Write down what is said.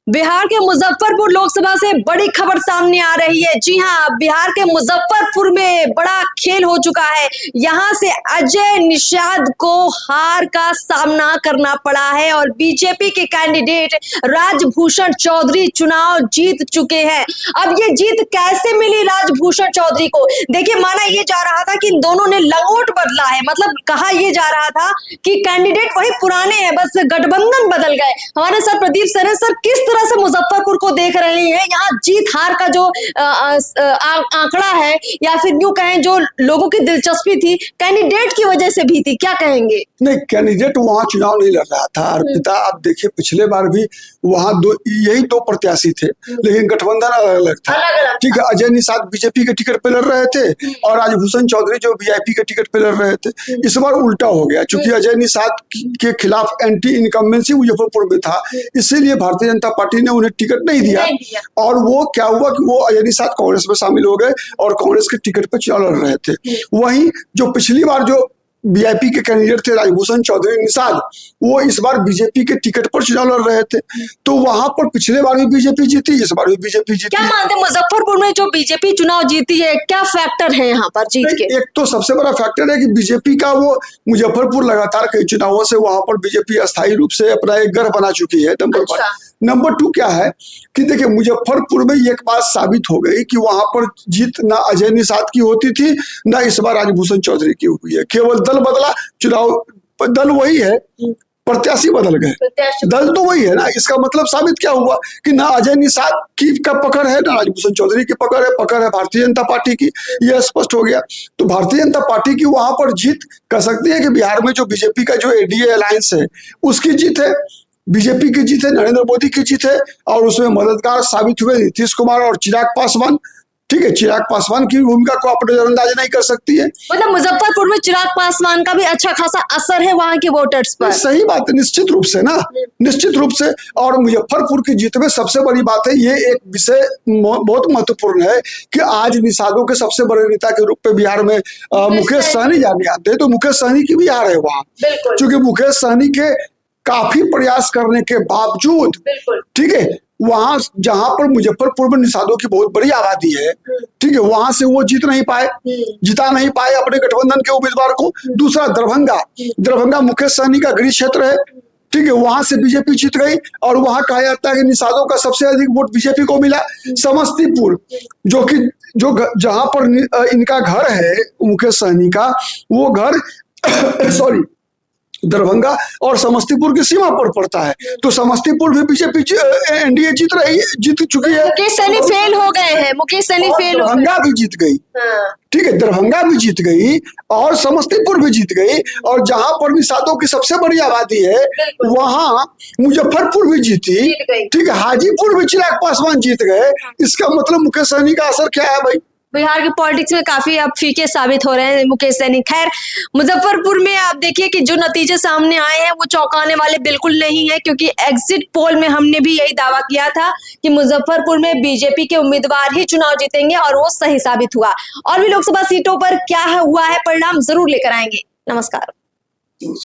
बिहार के मुजफ्फरपुर लोकसभा से बड़ी खबर सामने आ रही है। जी हां, बिहार के मुजफ्फरपुर में बड़ा खेल हो चुका है। यहां से अजय निषाद को हार का सामना करना पड़ा है और बीजेपी के कैंडिडेट राजभूषण चौधरी चुनाव जीत चुके हैं। अब ये जीत कैसे मिली राजभूषण चौधरी को? देखिए, माना ये जा रहा था कि दोनों ने लंगोट बदला है, मतलब कहा यह जा रहा था कि कैंडिडेट वही पुराने हैं, बस गठबंधन बदल गए। हमारे सर प्रदीप सर है। सर, किस तरह से मुजफ्फरपुर को देख रहे हैं? यहाँ जीत हार का जो आंकड़ा है, या फिर यूं कहें जो लोगों की दिलचस्पी थी कैंडिडेट की वजह से भी थी, क्या कहेंगे? नहीं, कैंडिडेट वहाँ चुनाव नहीं लड़ रहा था अर्पिता। आप देखिए, पिछले बार भी वहाँ यही दो प्रत्याशी थे, लेकिन गठबंधन अलग अलग था। ठीक है, अजय निषाद बीजेपी के टिकट पे लड़ रहे थे और राजभूषण चौधरी जो वीआईपी के टिकट पे लड़ रहे थे। इस बार उल्टा हो गया, चूंकि अजय निषाद के खिलाफ एंटी इनकम्बेंसी मुजफ्फरपुर में था, इसीलिए भारतीय जनता पार्टी ने उन्हें टिकट नहीं दिया। और वो क्या हुआ कि वो अजय निषाद कांग्रेस में शामिल हो गए और कांग्रेस के टिकट पे चुनाव लड़ रहे थे। वहीं जो पिछली बार जो वीआईपी के कैंडिडेट थे राजभूषण चौधरी निषाद, वो इस बार बीजेपी के टिकट पर चुनाव लड़ रहे थे। तो वहां पर पिछले बार भी बीजेपी जीती, इस बार भी बीजेपी जीती। क्या मानते हैं मुजफ्फरपुर में जो बीजेपी चुनाव जीती है, क्या फैक्टर है यहाँ पर जीत के? एक तो सबसे बड़ा फैक्टर है कि बीजेपी का वो मुजफ्फरपुर लगातार कई चुनावों से वहां पर बीजेपी अस्थायी रूप से अपना एक गढ़ बना चुकी है। नंबर 2 क्या है कि देखिए, मुजफ्फरपुर में एक बात साबित हो गई कि वहां पर जीत ना अजय निषाद की होती थी, ना इस बार राजभूषण चौधरी की हुई है। केवल दल बदला, चुनाव दल वही है, प्रत्याशी बदल गए, दल तो वही है ना। इसका मतलब साबित क्या हुआ कि ना अजय निषाद की का पकड़ है, ना राजभूषण चौधरी की पकड़ है भारतीय जनता पार्टी की। यह स्पष्ट हो गया। तो भारतीय जनता पार्टी की वहां पर जीत कह सकती है कि बिहार में जो बीजेपी का जो एडीए अलायंस है उसकी जीत है, बीजेपी की जीत है, नरेंद्र मोदी की जीत है। और उसमें मददगार साबित हुए नीतीश कुमार और चिराग पासवान। ठीक है, चिराग पासवान की भूमिका को आप नजरअंदाज नहीं कर सकती है। मतलब मुजफ्फरपुर में चिराग पासवान का भी अच्छा खासा असर है वहां के वोटर्स पर। सही बात है, निश्चित रूप से ना, निश्चित रूप से। और मुजफ्फरपुर की जीत में सबसे बड़ी बात है, ये एक विषय बहुत महत्वपूर्ण है कि आज निषादों के सबसे बड़े नेता के रूप में बिहार में मुकेश सहनी जाने आते हैं। तो मुकेश सहनी की भी हार है वहाँ, क्योंकि मुकेश सहनी के काफी प्रयास करने के बावजूद, ठीक है, वहां जहां पर मुजफ्फरपुर में निषादों की बहुत बड़ी आबादी है, ठीक है, वहां से वो जिता नहीं पाए अपने गठबंधन के उम्मीदवार को। दूसरा, दरभंगा मुकेश सहनी का गृह क्षेत्र है, ठीक है, वहां से बीजेपी जीत गई और वहां कहा जाता है कि निषादों का सबसे अधिक वोट बीजेपी को मिला। समस्तीपुर, जहां पर इनका घर है मुकेश सहनी का, वो घर सॉरी दरभंगा और समस्तीपुर की सीमा पर पड़ता है। तो समस्तीपुर भी बीजेपी एनडीए जीत चुकी है। मुकेश सहनी फेल हो गए हैं, दरभंगा भी जीत गई। ठीक है, दरभंगा भी जीत गई और समस्तीपुर भी जीत गई। और जहां पर निषादों की सबसे बड़ी आबादी है वहां मुजफ्फरपुर भी जीती। ठीक है, हाजीपुर भी चिराग पासवान जीत गए। इसका मतलब मुकेश सहनी का असर क्या है भाई? बिहार के पॉलिटिक्स में काफी अब फीके साबित हो रहे हैं मुकेश सहनी। खैर, मुजफ्फरपुर में आप देखिए कि जो नतीजे सामने आए हैं वो चौंकाने वाले बिल्कुल नहीं है, क्योंकि एग्जिट पोल में हमने भी यही दावा किया था कि मुजफ्फरपुर में बीजेपी के उम्मीदवार ही चुनाव जीतेंगे और वो सही साबित हुआ। और भी लोकसभा सीटों पर क्या हुआ है परिणाम जरूर लेकर आएंगे। नमस्कार।